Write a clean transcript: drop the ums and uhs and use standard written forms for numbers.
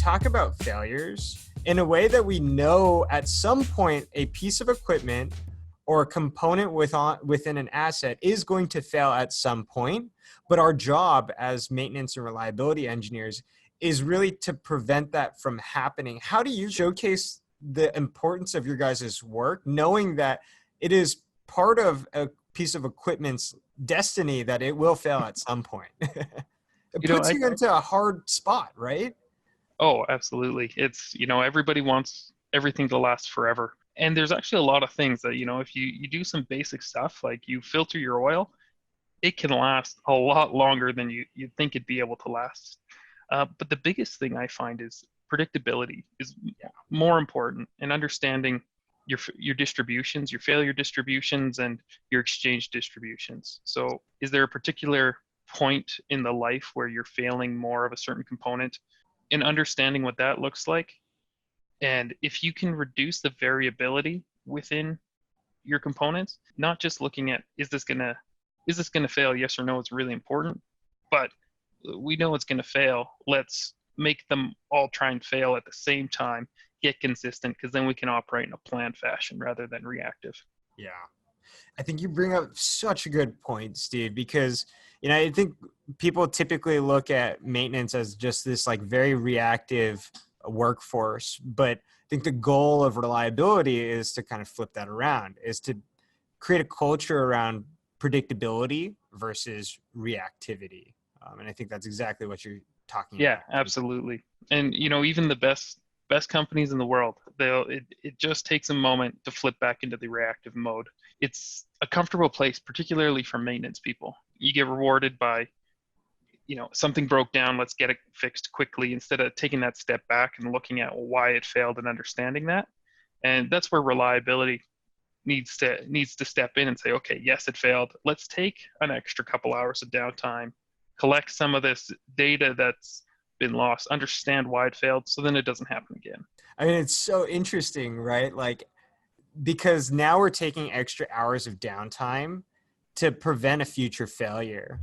talk about failures in a way that we know at some point a piece of equipment or a component within an asset is going to fail at some point. But our job as maintenance and reliability engineers is really to prevent that from happening. How do you showcase the importance of your guys' work, knowing that it is part of a piece of equipment's destiny that it will fail at some point? It puts you into a hard spot, right? Oh, absolutely. It's, everybody wants everything to last forever. And there's actually a lot of things that, if you do some basic stuff, like you filter your oil, it can last a lot longer than you'd think it'd be able to last. But the biggest thing I find is predictability is more important, and understanding your distributions, your failure distributions, and your exchange distributions. So is there a particular point in the life where you're failing more of a certain component, and understanding what that looks like? And if you can reduce the variability within your components, not just looking at, is this gonna fail, yes or no, it's really important, but we know it's gonna fail. Let's make them all try and fail at the same time, get consistent, because then we can operate in a planned fashion rather than reactive. Yeah. I think you bring up such a good point, Steve, because, I think people typically look at maintenance as just this like very reactive workforce, but I think the goal of reliability is to kind of flip that around, is to create a culture around predictability versus reactivity. And I think that's exactly what you're talking about. Yeah, absolutely. And, even the best companies in the world, it just takes a moment to flip back into the reactive mode. It's a comfortable place, particularly for maintenance people. You get rewarded by, something broke down, let's get it fixed quickly, instead of taking that step back and looking at why it failed and understanding that. And that's where reliability needs to step in and say, okay, yes, it failed. Let's take an extra couple hours of downtime, collect some of this data that's been lost, understand why it failed, so then it doesn't happen again. I mean, it's so interesting, right? Like, because now we're taking extra hours of downtime to prevent a future failure.